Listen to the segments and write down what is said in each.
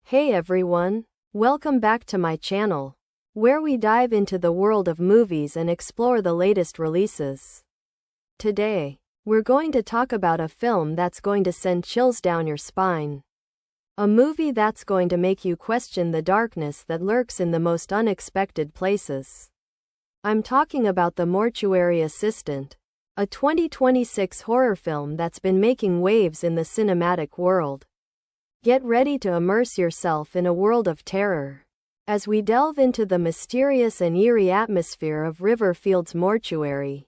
Hey everyone, welcome back to my channel, where we dive into the world of movies and explore the latest releases. Today, we're going to talk about a film that's going to send chills down your spine. A movie that's going to make you question the darkness that lurks in the most unexpected places. I'm talking about The Mortuary Assistant, a 2026 horror film that's been making waves in the cinematic world. Get ready to immerse yourself in a world of terror as we delve into the mysterious and eerie atmosphere of River Fields Mortuary.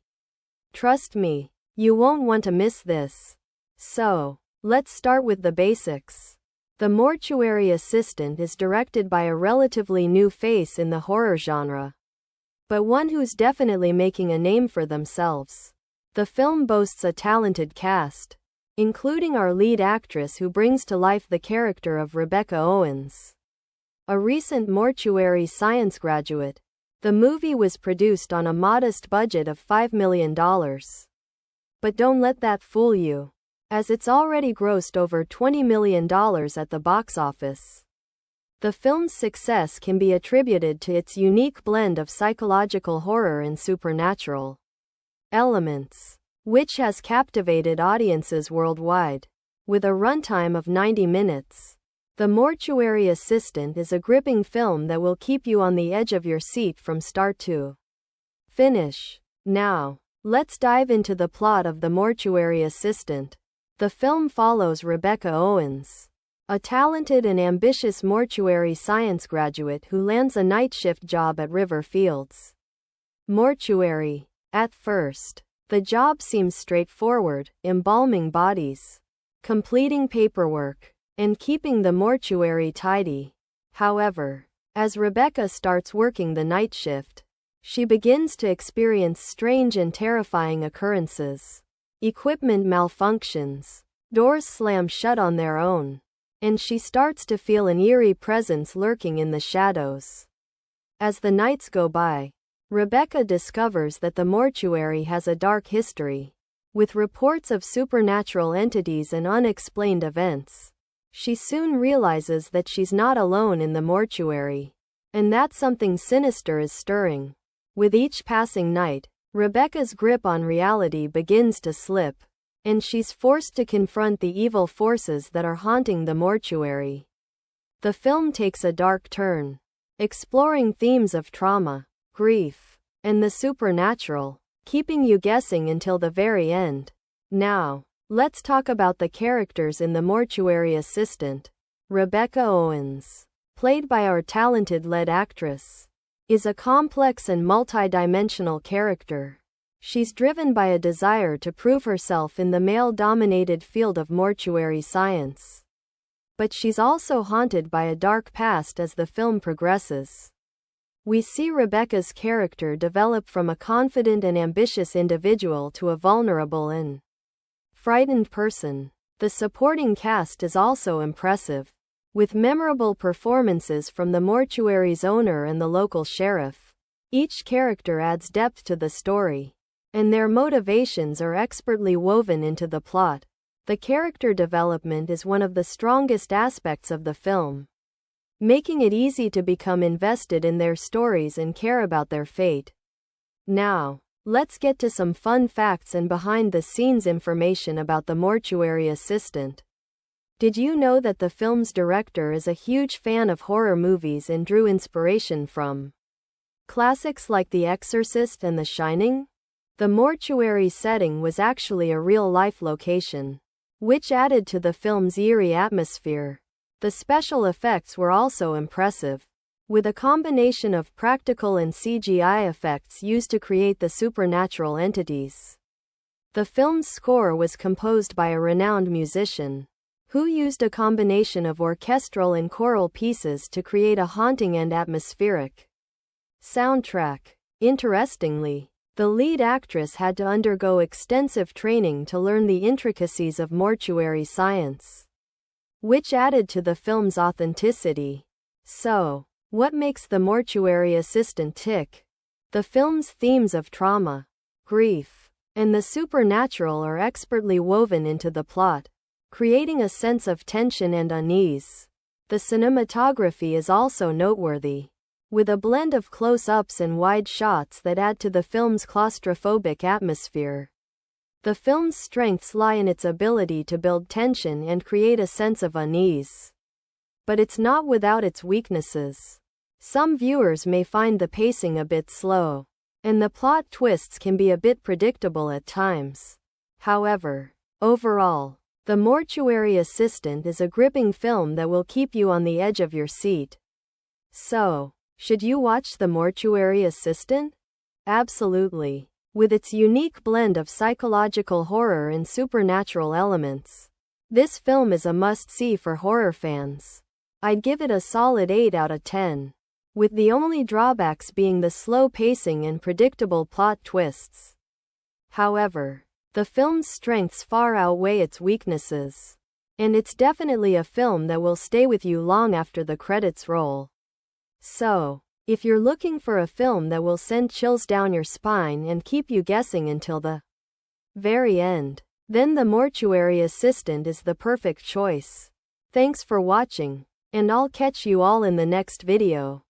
Trust me, you won't want to miss this. So, let's start with the basics. The Mortuary Assistant is directed by a relatively new face in the horror genre, but one who's definitely making a name for themselves. The film boasts a talented cast, including our lead actress who brings to life the character of Rebecca Owens, a recent mortuary science graduate. The movie was produced on a modest budget of $5 million. But don't let that fool you, as it's already grossed over $20 million at the box office. The film's success can be attributed to its unique blend of psychological horror and supernatural elements, which has captivated audiences worldwide. With a runtime of 90 minutes, The Mortuary Assistant is a gripping film that will keep you on the edge of your seat from start to finish. Now, let's dive into the plot of The Mortuary Assistant. The film follows Rebecca Owens, a talented and ambitious mortuary science graduate who lands a night shift job at River Fields Mortuary. At first, the job seems straightforward: embalming bodies, completing paperwork, and keeping the mortuary tidy. However, as Rebecca starts working the night shift, she begins to experience strange and terrifying occurrences. Equipment malfunctions, doors slam shut on their own, and she starts to feel an eerie presence lurking in the shadows. As the nights go by, Rebecca discovers that the mortuary has a dark history, with reports of supernatural entities and unexplained events. She soon realizes that she's not alone in the mortuary, and that something sinister is stirring. With each passing night, Rebecca's grip on reality begins to slip, and she's forced to confront the evil forces that are haunting the mortuary. The film takes a dark turn, exploring themes of trauma, grief, and the supernatural, keeping you guessing until the very end. Now, let's talk about the characters in The Mortuary Assistant. Rebecca Owens, played by our talented lead actress, is a complex and multi-dimensional character. She's driven by a desire to prove herself in the male-dominated field of mortuary science. But she's also haunted by a dark past as the film progresses. We see Rebecca's character develop from a confident and ambitious individual to a vulnerable and frightened person. The supporting cast is also impressive, with memorable performances from the mortuary's owner and the local sheriff. Each character adds depth to the story, and their motivations are expertly woven into the plot. The character development is one of the strongest aspects of the film, making it easy to become invested in their stories and care about their fate. Now, let's get to some fun facts and behind-the-scenes information about The Mortuary Assistant. Did you know that the film's director is a huge fan of horror movies and drew inspiration from classics like The Exorcist and The Shining? The mortuary setting was actually a real-life location, which added to the film's eerie atmosphere. The special effects were also impressive, with a combination of practical and CGI effects used to create the supernatural entities. The film's score was composed by a renowned musician, who used a combination of orchestral and choral pieces to create a haunting and atmospheric soundtrack. Interestingly, the lead actress had to undergo extensive training to learn the intricacies of mortuary science, which added to the film's authenticity. So, what makes The Mortuary Assistant tick? The film's themes of trauma, grief, and the supernatural are expertly woven into the plot, creating a sense of tension and unease. The cinematography is also noteworthy, with a blend of close-ups and wide shots that add to the film's claustrophobic atmosphere. The film's strengths lie in its ability to build tension and create a sense of unease. But it's not without its weaknesses. Some viewers may find the pacing a bit slow, and the plot twists can be a bit predictable at times. However, overall, The Mortuary Assistant is a gripping film that will keep you on the edge of your seat. So, should you watch The Mortuary Assistant? Absolutely. With its unique blend of psychological horror and supernatural elements, this film is a must-see for horror fans. I'd give it a solid 8 out of 10, with the only drawbacks being the slow pacing and predictable plot twists. However, the film's strengths far outweigh its weaknesses, and it's definitely a film that will stay with you long after the credits roll. So, if you're looking for a film that will send chills down your spine and keep you guessing until the very end, then The Mortuary Assistant is the perfect choice. Thanks for watching, and I'll catch you all in the next video.